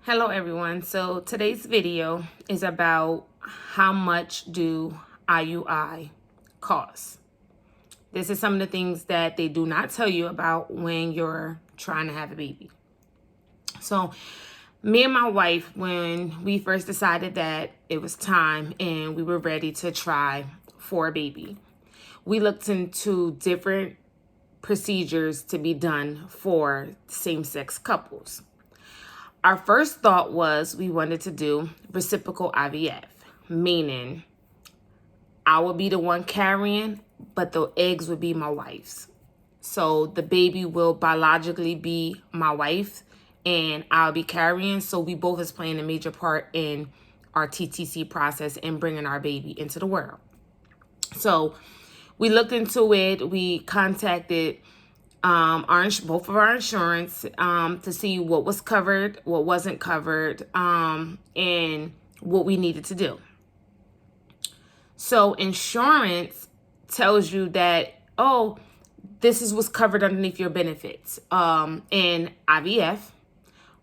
Hello everyone. So today's video is about how much do IUI cost. This is some of the things that they do not tell you about when you're trying to have a baby. So me and my wife, when we first decided that it was time and we were ready to try for a baby, we looked into different procedures to be done for same-sex couples. Our first thought was we wanted to do reciprocal IVF, meaning I would be the one carrying, but the eggs would be my wife's. So the baby will biologically be my wife's and I'll be carrying. So we both is playing a major part in our TTC process and bringing our baby into the world. So we looked into it. We contacted both of our insurance to see what was covered, what wasn't covered, and what we needed to do. So insurance tells you that, oh, this is what's covered underneath your benefits. And IVF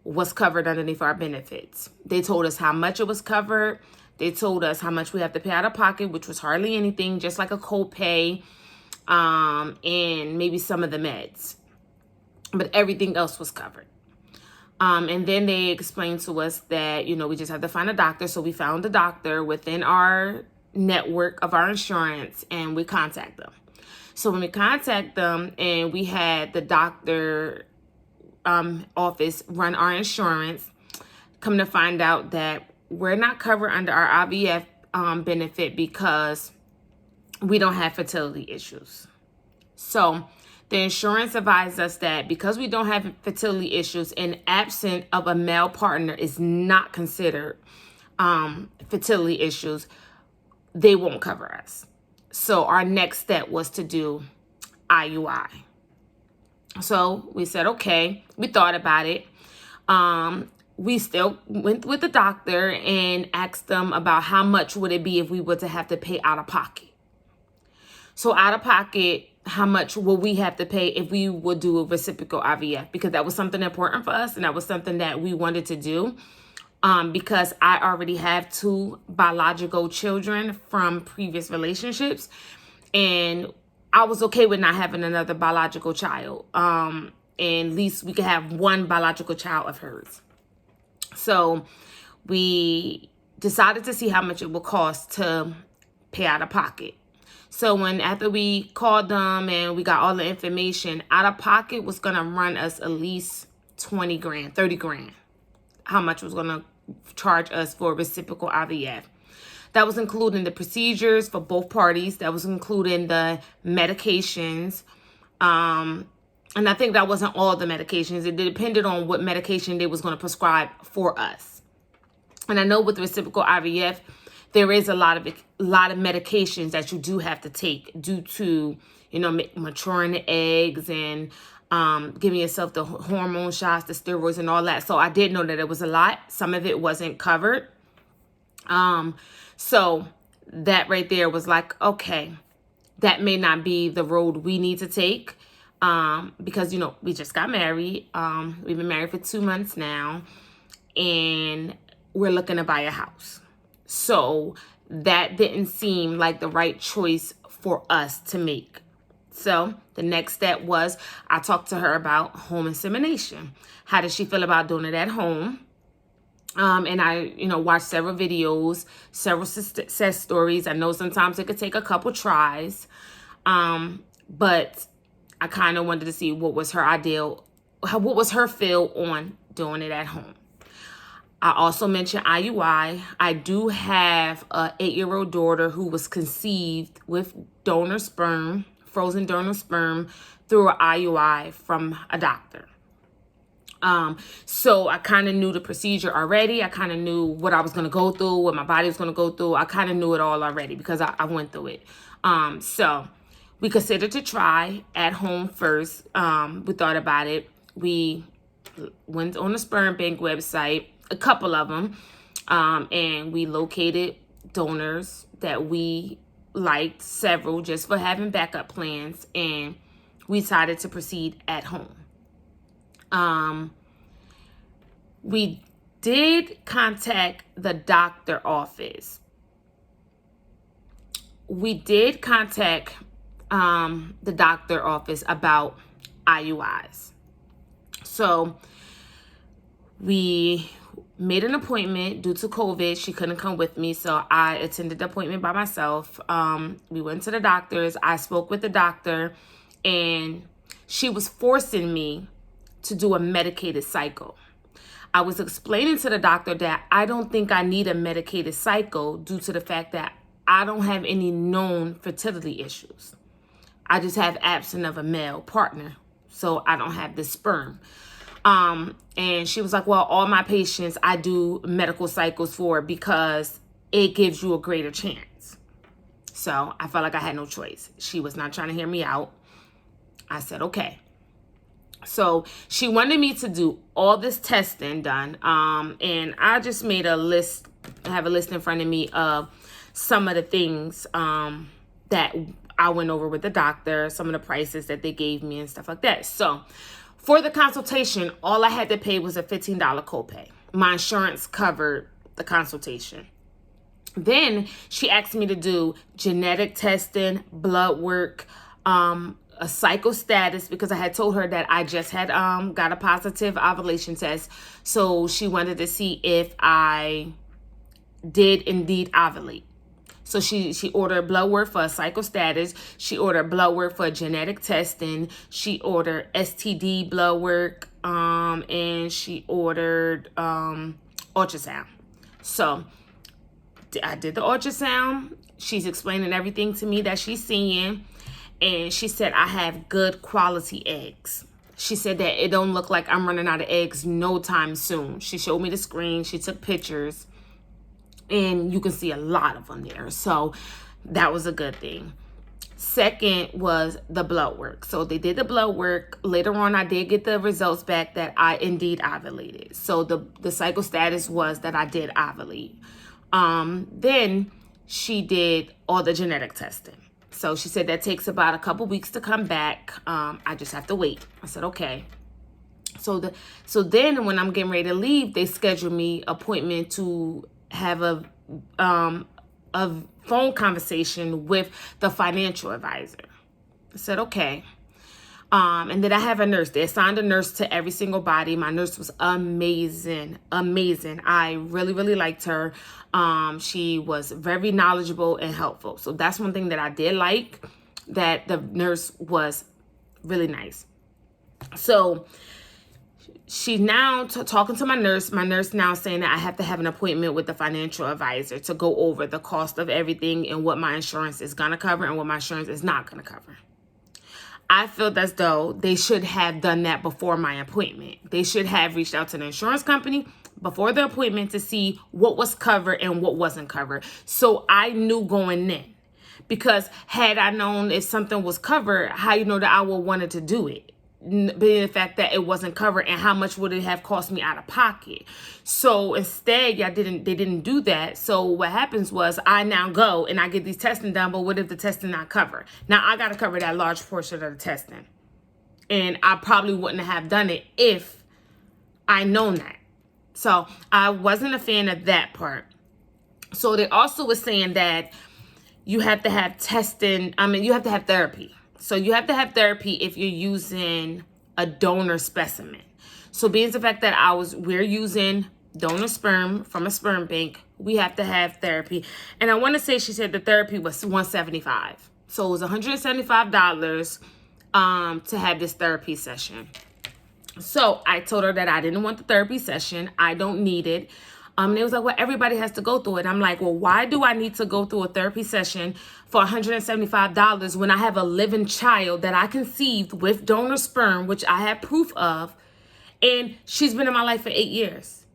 was covered underneath our benefits. They told us how much it was covered. They told us how much we have to pay out of pocket, which was hardly anything, just like a copay. And maybe some of the meds, but everything else was covered. And then they explained to us that, we just have to find a doctor. So we found a doctor within our network of our insurance and we contact them. So when we contact them and we had the doctor office run our insurance, come to find out that we're not covered under our IVF benefit because we don't have fertility issues. So the insurance advised us that because we don't have fertility issues and absent of a male partner is not considered fertility issues, they won't cover us. So our next step was to do IUI. So we said, okay, we thought about it. We still went with the doctor and asked them about how much would it be if we were to have to pay out of pocket. So out of pocket, how much will we have to pay if we would do a reciprocal IVF? Because that was something important for us and that was something that we wanted to do because I already have 2 biological children from previous relationships and I was okay with not having another biological child. And at least we could have 1 biological child of hers. So we decided to see how much it would cost to pay out of pocket. So after we called them and we got all the information, out of pocket was going to run us at least 20 grand, 30 grand. How much was going to charge us for reciprocal IVF. That was including the procedures for both parties. That was including the medications. And I think that wasn't all the medications. It depended on what medication they was going to prescribe for us. And I know with reciprocal IVF, there is a lot of medications that you do have to take due to, maturing the eggs and giving yourself the hormone shots, the steroids and all that. So I did know that it was a lot. Some of it wasn't covered. So that right there was like, okay, that may not be the road we need to take. Because, we just got married. We've been married for 2 months now and we're looking to buy a house. So that didn't seem like the right choice for us to make. So the next step was I talked to her about home insemination. How does she feel about doing it at home? And I, watched several videos, several success stories. I know sometimes it could take a couple tries. But I kind of wanted to see what was her feel on doing it at home. I also mentioned IUI. I do have a 8-year-old daughter who was conceived with donor sperm, frozen donor sperm, through an IUI from a doctor. So I kind of knew the procedure already. I kind of knew what I was going to go through, what my body was going to go through. I kind of knew it all already because I went through it. So we considered to try at home first. We thought about it. We went on the sperm bank website, a couple of them, and we located donors that we liked, several, just for having backup plans, and we decided to proceed at home. We did contact the doctor office. We did contact the doctor office about IUIs. So we made an appointment. Due to COVID, she couldn't come with me, so I attended the appointment by myself. We went to the doctors. I spoke with the doctor, and she was forcing me to do a medicated cycle. I was explaining to the doctor that I don't think I need a medicated cycle due to the fact that I don't have any known fertility issues. I just have absence of a male partner, so I don't have the sperm. And she was like, well, all my patients I do medical cycles for because it gives you a greater chance. So I felt like I had no choice. She was not trying to hear me out. I said, okay. So she wanted me to do all this testing done. And I just made a list. I have a list in front of me of some of the things that I went over with the doctor, some of the prices that they gave me and stuff like that. So for the consultation, all I had to pay was a $15 copay. My insurance covered the consultation. Then she asked me to do genetic testing, blood work, a cycle status, because I had told her that I just had got a positive ovulation test. So she wanted to see if I did indeed ovulate. So she ordered blood work for a cycle status. She ordered blood work for genetic testing. She ordered STD blood work, and she ordered ultrasound. So I did the ultrasound. She's explaining everything to me that she's seeing. And she said I have good quality eggs. She said that it don't look like I'm running out of eggs no time soon. She showed me the screen. She took pictures. And you can see a lot of them there. So that was a good thing. Second was the blood work. So they did the blood work. Later on, I did get the results back that I indeed ovulated. So the cycle status was that I did ovulate. Then she did all the genetic testing. So she said that takes about a couple weeks to come back. I just have to wait. I said, okay. So then when I'm getting ready to leave, they scheduled me appointment to have a phone conversation with the financial advisor. I said, okay. And then I have a nurse. They assigned a nurse to every single body. My nurse was amazing. I really, really liked her. She was very knowledgeable and helpful. So that's one thing that I did like, that the nurse was really nice. So she's now talking to my nurse. My nurse now saying that I have to have an appointment with the financial advisor to go over the cost of everything and what my insurance is going to cover and what my insurance is not going to cover. I feel as though they should have done that before my appointment. They should have reached out to the insurance company before the appointment to see what was covered and what wasn't covered. So I knew going in. Because had I known if something was covered, how you know that I would wanted to do it? Being the fact that it wasn't covered, and how much would it have cost me out of pocket? So instead, they didn't do that. So what happens was I now go and I get these testing done, but what if the testing not covered? Now I got to cover that large portion of the testing. And I probably wouldn't have done it if I known that. So I wasn't a fan of that part. So they also was saying that you have to have testing. You have to have therapy. So you have to have therapy if you're using a donor specimen. So being the fact that we're using donor sperm from a sperm bank, we have to have therapy. And I want to say she said the therapy was $175. So it was $175 to have this therapy session. So I told her that I didn't want the therapy session. I don't need it. And it was like, well, everybody has to go through it. I'm like, well, why do I need to go through a therapy session for $175 when I have a living child that I conceived with donor sperm, which I have proof of, and she's been in my life for 8 years?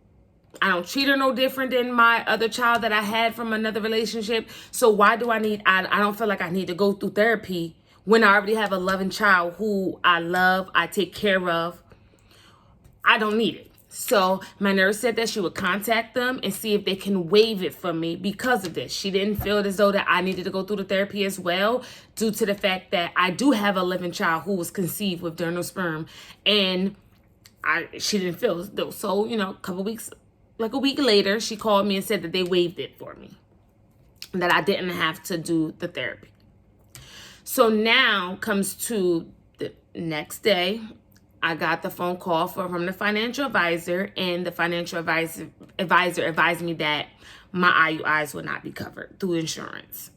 I don't treat her no different than my other child that I had from another relationship. So why do I don't feel like I need to go through therapy when I already have a loving child who I love, I take care of. I don't need it. So my nurse said that she would contact them and see if they can waive it for me because of this. She didn't feel as though that I needed to go through the therapy as well, due to the fact that I do have a living child who was conceived with donor sperm, and she didn't feel as though. So, a couple weeks like a week later, she called me and said that they waived it for me, that I didn't have to do the therapy. So now comes to the next day, I got the phone call from the financial advisor, and the financial advisor advised me that my IUIs would not be covered through insurance.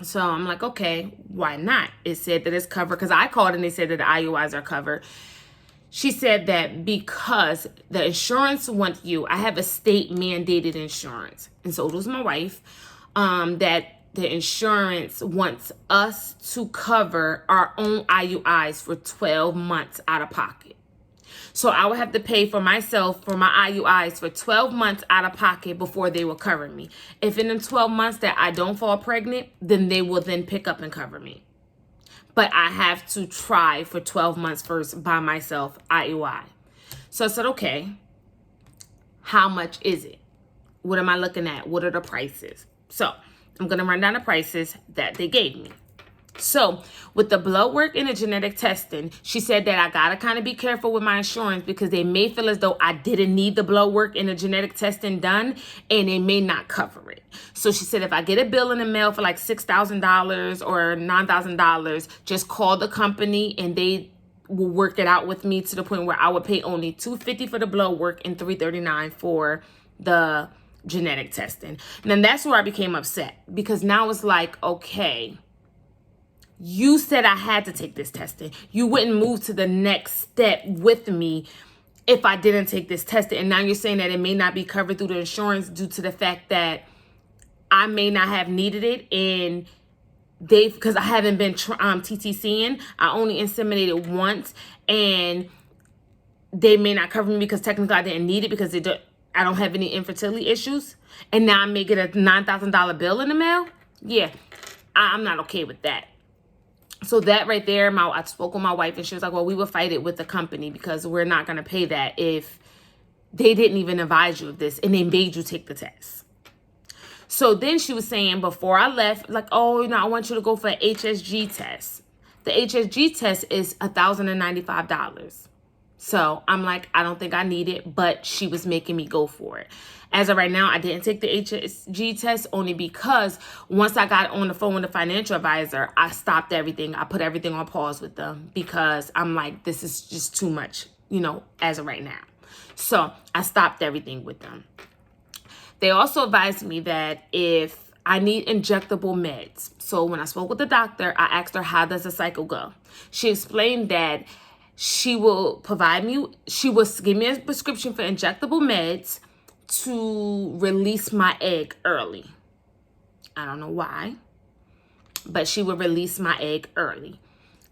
So I'm like, okay, why not? It said that it's covered, because I called and they said that the IUIs are covered. She said that because the insurance wants you, I have a state mandated insurance, and so does my wife, that the insurance wants us to cover our own IUIs for 12 months out of pocket. So I would have to pay for myself for my IUIs for 12 months out of pocket before they will cover me. If in the 12 months that I don't fall pregnant, then they will then pick up and cover me. But I have to try for 12 months first by myself, IUI. So I said, okay, how much is it? What am I looking at? What are the prices? So I'm going to run down the prices that they gave me. So with the blood work and the genetic testing, she said that I got to kind of be careful with my insurance, because they may feel as though I didn't need the blood work and the genetic testing done, and they may not cover it. So she said if I get a bill in the mail for like $6,000 or $9,000, just call the company and they will work it out with me to the point where I would pay only $250 for the blood work and $339 for the genetic testing. And then that's where I became upset, because now it's like, okay, you said I had to take this testing. You wouldn't move to the next step with me if I didn't take this testing. And now you're saying that it may not be covered through the insurance due to the fact that I may not have needed it. And because I haven't been TTCing, I only inseminated once, and they may not cover me because technically I didn't need it because I don't have any infertility issues. And now I may get a $9,000 bill in the mail. Yeah, I'm not okay with that. So that right there, I spoke with my wife, and she was like, well, we will fight it with the company, because we're not going to pay that if they didn't even advise you of this and they made you take the test. So then she was saying before I left, like, oh, I want you to go for an HSG test. The HSG test is $1,095. So I'm like, I don't think I need it, but she was making me go for it. As of right now, I didn't take the HSG test, only because once I got on the phone with the financial advisor, I stopped everything. I put everything on pause with them, because I'm like, this is just too much, as of right now. So I stopped everything with them. They also advised me that if I need injectable meds. So when I spoke with the doctor, I asked her, how does the cycle go? She explained that she will give me a prescription for injectable meds to release my egg early. I don't know why, but she would release my egg early.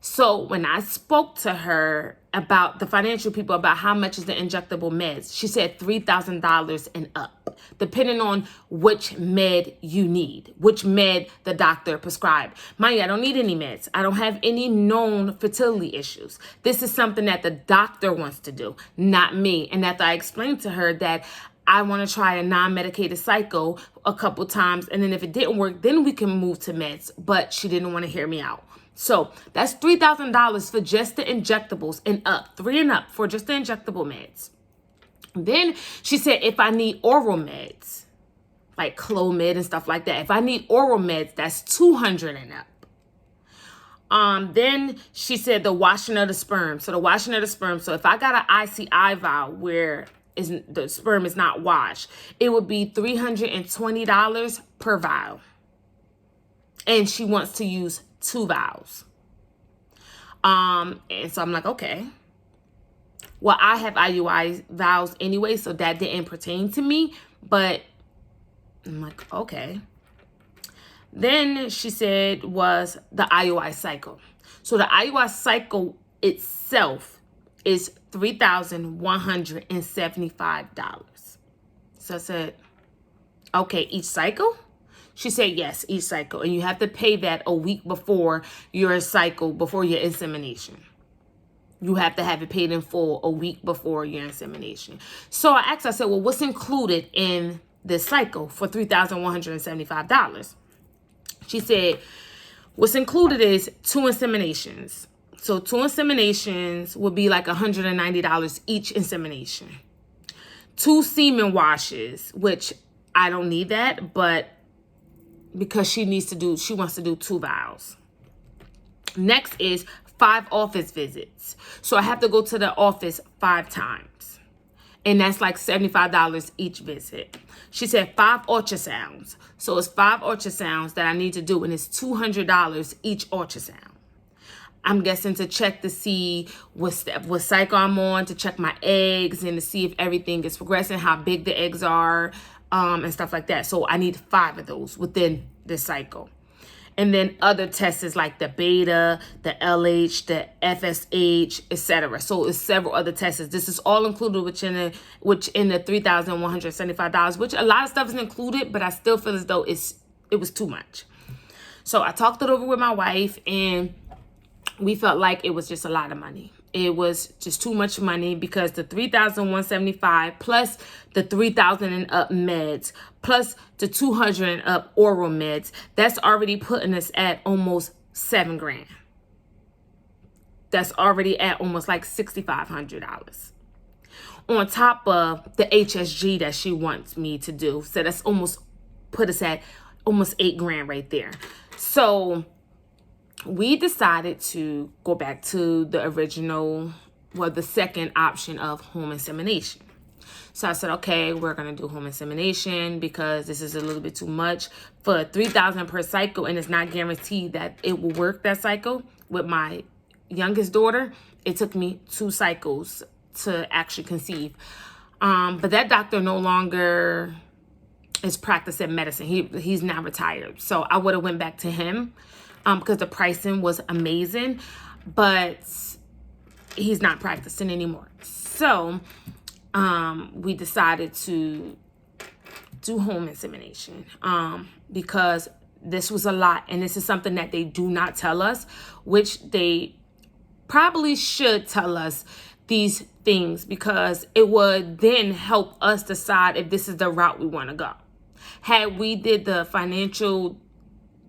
So when I spoke to her about the financial people about how much is the injectable meds, she said $3,000 and up, depending on which med you need, which med the doctor prescribed. Mind you, I don't need any meds. I don't have any known fertility issues. This is something that the doctor wants to do, not me. And after I explained to her that I want to try a non-medicated cycle a couple times, and then if it didn't work, then we can move to meds. But she didn't want to hear me out. So that's $3,000 for just the injectables and up, 3 and up for just the injectable meds. Then she said if I need oral meds, like Clomid and stuff like that, if I need oral meds, that's $200 and up. Then she said the washing of the sperm. So the washing of the sperm. So if I got an ICI vial where the sperm is not washed, it would be $320 per vial. And she wants to use 2 vials. And so I'm like, okay. Well, I have IUI vials anyway, so that didn't pertain to me. But I'm like, okay. Then she said was the IUI cycle. So the IUI cycle itself is $3,175. So I said, okay, each cycle? She said, yes, each cycle. And you have to pay that a week before your cycle, before your insemination. You have to have it paid in full a week before your insemination. So I asked, I said, well, what's included in this cycle for $3,175? She said, what's included is 2 inseminations. So 2 inseminations would be like $190 each insemination. 2 semen washes, which I don't need that, but because she wants to do 2 vials. Next is 5 office visits. So I have to go to the office 5 times. And that's like $75 each visit. She said 5 ultrasounds. So it's 5 ultrasounds that I need to do, and it's $200 each ultrasound. I'm guessing to check to see what cycle I'm on, to check my eggs, and to see if everything is progressing, how big the eggs are, and stuff like that. So I need 5 of those within this cycle. And then other tests is like the beta, the LH, the FSH, etc. So it's several other tests. This is all included which in the $3,175, which a lot of stuff is included, but I still feel as though it was too much. So I talked it over with my wife, and we felt like it was just a lot of money. It was just too much money, because the $3,175 plus the $3,000 and up meds plus the $200 and up oral meds, that's already putting us at almost $7,000. That's already at almost like $6,500. On top of the HSG that she wants me to do, so that's almost put us at almost $8,000 right there. So we decided to go back to the original, the second option of home insemination. So I said, okay, we're going to do home insemination because this is a little bit too much for $3,000 per cycle, and it's not guaranteed that it will work that cycle. With my youngest daughter, it took me 2 cycles to actually conceive. But that doctor no longer is practicing medicine. He's now retired. So I would have went back to him. Because the pricing was amazing, but he's not practicing anymore. So we decided to do home insemination because this was a lot, and this is something that they do not tell us, which they probably should tell us these things, because it would then help us decide if this is the route we want to go. Had we did the financial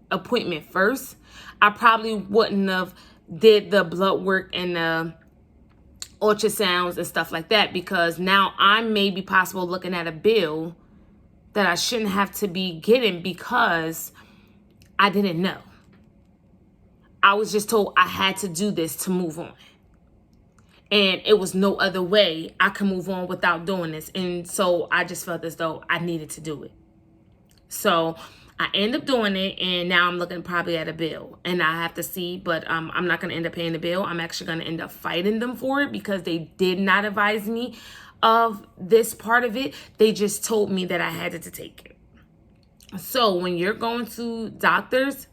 appointment first, I probably wouldn't have did the blood work and the ultrasounds and stuff like that, because now I may be possible looking at a bill that I shouldn't have to be getting because I didn't know. I was just told I had to do this to move on. And it was no other way I could move on without doing this. And so I just felt as though I needed to do it. So I ended up doing it, and now I'm looking probably at a bill, and I have to see, but I'm not going to end up paying the bill. I'm actually going to end up fighting them for it, because they did not advise me of this part of it. They just told me that I had to take it. So when you're going to doctors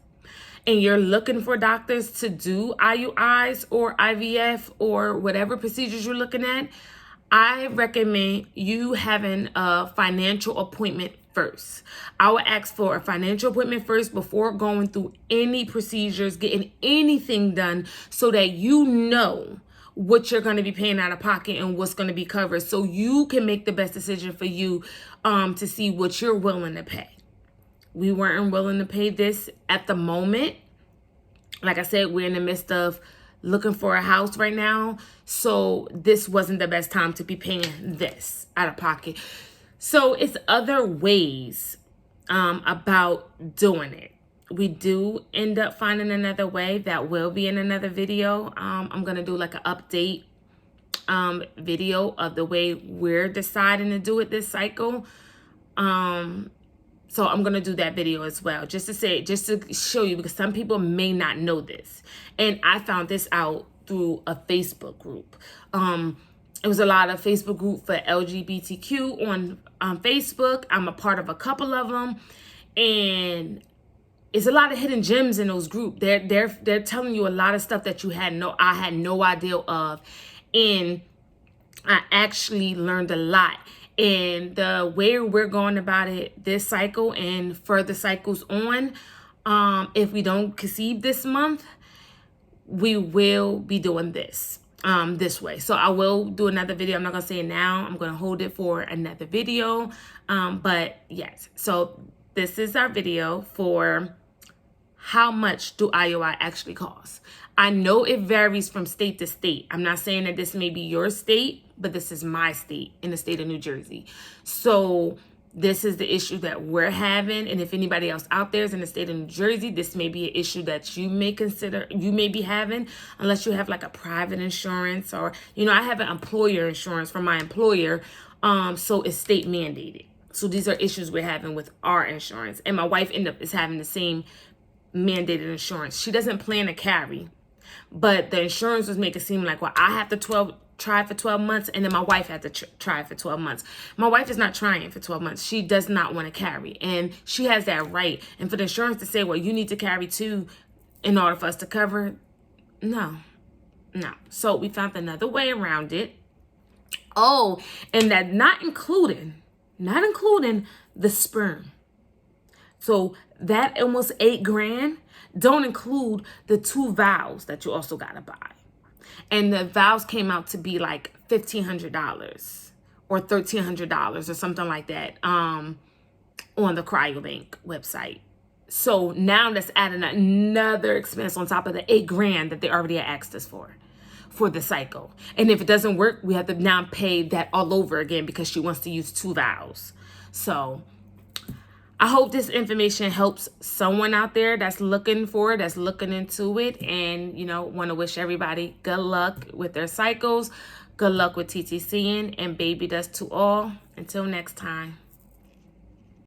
and you're looking for doctors to do IUIs or IVF or whatever procedures you're looking at, I recommend you having a financial appointment first. I would ask for a financial appointment first before going through any procedures, getting anything done, so that you know what you're going to be paying out of pocket and what's going to be covered, so you can make the best decision for you to see what you're willing to pay. We weren't willing to pay this at the moment. Like I said, we're in the midst of looking for a house right now, so this wasn't the best time to be paying this out of pocket. So it's other ways about doing it. We do end up finding another way that will be in another video. I'm going to do like an update video of the way we're deciding to do it this cycle. So I'm going to do that video as well, just to show you, because some people may not know this. And I found this out through a Facebook group. It was a lot of Facebook group for LGBTQ on Facebook. I'm a part of a couple of them, and it's a lot of hidden gems in those groups. They're telling you a lot of stuff that I had no idea of, and I actually learned a lot. And the way we're going about it this cycle and further cycles on, if we don't conceive this month, we will be doing this way. So I will do another video. I'm not going to say it now. I'm going to hold it for another video. But yes, so this is our video for how much do IUI actually cost. I know it varies from state to state. I'm not saying that this may be your state, but this is my state, in the state of New Jersey. So this is the issue that we're having. And if anybody else out there is in the state of New Jersey, this may be an issue that you may consider, you may be having, unless you have like a private insurance, or, I have an employer insurance from my employer. So it's state mandated. So these are issues we're having with our insurance. And my wife is having the same mandated insurance. She doesn't plan to carry, but the insurance was making it seem like, well, I have to try for 12 months, and then my wife had to try for 12 months. My wife is not trying for 12 months. She does not want to carry, and she has that right. And for the insurance to say, well, you need to carry too in order for us to cover, no. So we found another way around it. Oh, and that not including the sperm. So that almost $8,000 don't include the 2 vows that you also gotta buy. And the vows came out to be like $1,500 or $1,300 or something like that on the Cryobank website. So now that's adding another expense on top of the $8,000 that they already had asked us for the cycle. And if it doesn't work, we have to now pay that all over again because she wants to use 2 vows. So I hope this information helps someone out there that's looking into it, and, want to wish everybody good luck with their cycles. Good luck with TTCing, and baby does to all. Until next time.